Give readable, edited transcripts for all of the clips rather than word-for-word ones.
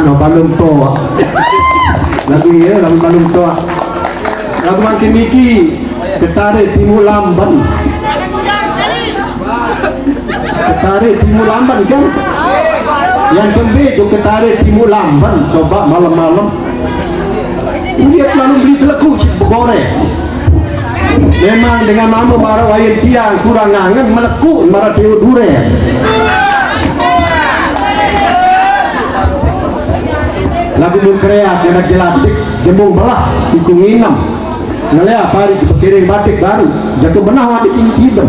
no balung toa. Lagu ya, lagu balung toa. Lagu makin Miki Ketare Timur Lamban. Ketare Timur Lamban kan? Yang kembe itu Ketare Timur Lamban. Coba malam-malam lihat lalu beli teleku begore. Memang dengan mamu marah wayan tiang kurang ngangen meleku marah dewa dure. Lagu mukreat yang jelatik jembung belah sikung inam ngelea pari dipikirin batik baru jatuh benah wadik ini tidur.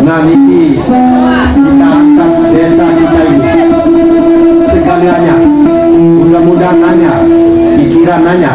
Nah Niki kita angkat desa kita ini sekaliannya, mudah-mudahan nanya pikiran nanya.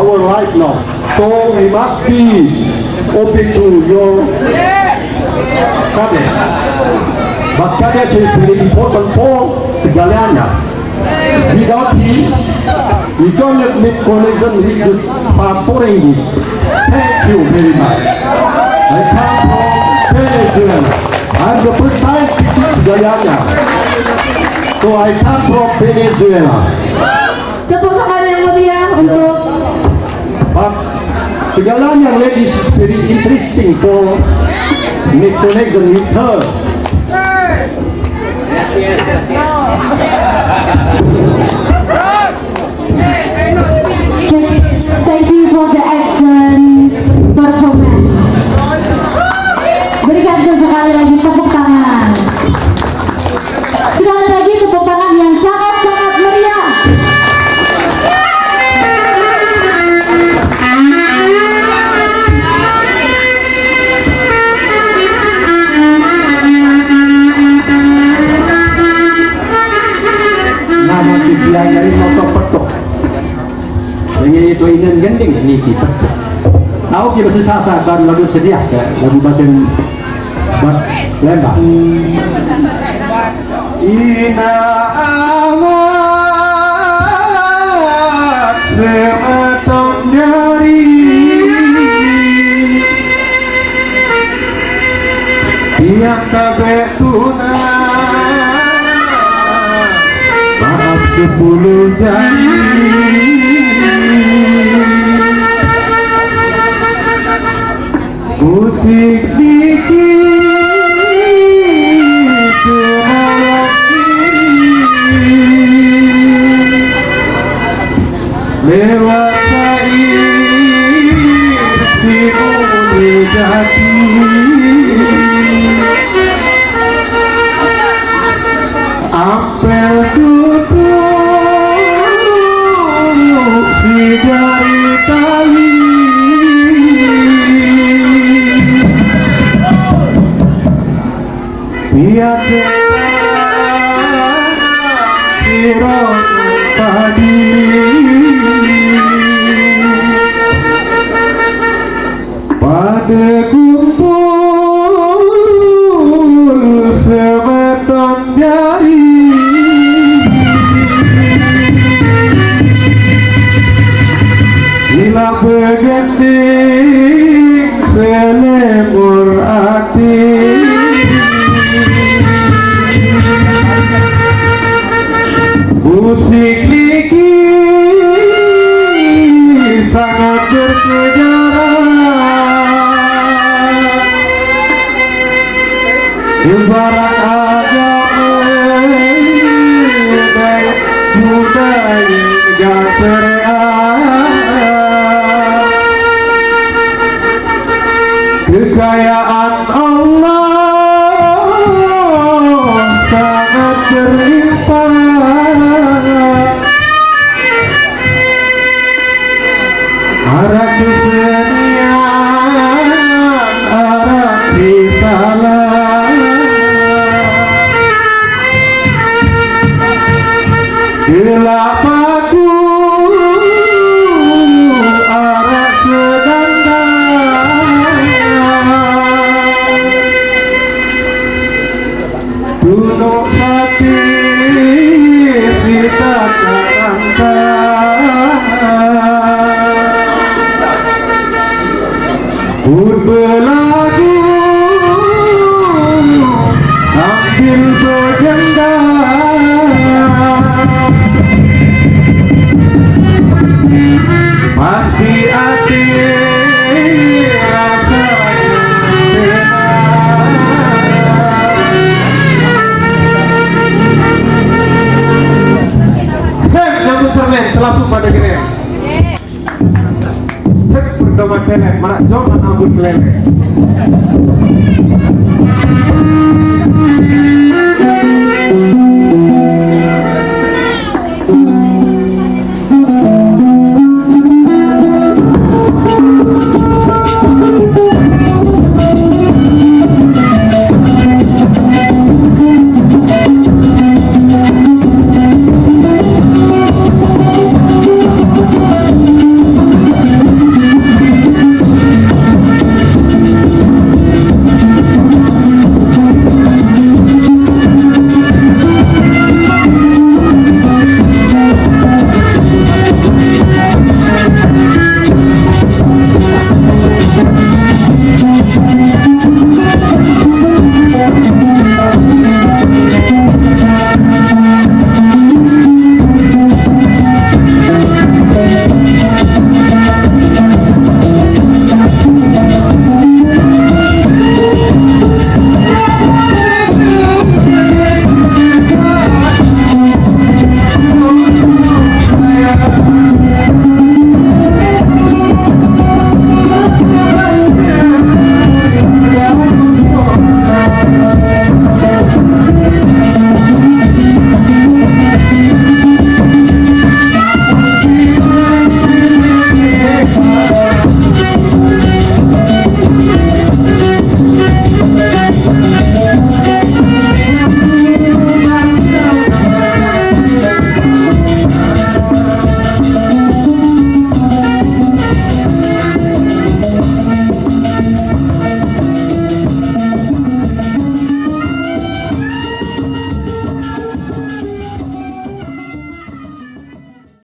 our life now. So we must be open to your guidance. But guidance is very important for segalanya. Without him, we don't make connection with the suffering this. Thank you very much. I come from Venezuela. I'm the first time speaking segalanya. So I come from Venezuela. Tepuk tangan yang mulia untuk But segalanya ladies is very interesting for make connection with her. thank you for the excellent performance. Berikan sekali lagi tepuk tangan. Sekali lagi tepuk tangan yang sangat-sangat meriah. Nama tujuan dari motor petok. Ini itu ingin gending ini kita. Tahu kita sesasa kan lagu sedia ke lagu bahasa lembah. Ina amat sematong jari yang kabeh tunai maaf 10 janji musik dikit lewat sair simuli jati apel tutup si jari tali biar sirong padi pada kumpul sebatang jari sila berganding selemur hati musik lagi sangat bersejarah ibarat agama budaya syariat kekayaan Allah sangat berlimpah arah kesenian arah risalah gelap aku arah sedandang duduk sati kita berbelagu sambil bergendang pasti hati rasanya senang hei nyambut cermin selalu pada kini berdoa kelek, mana jom anak abut kelek.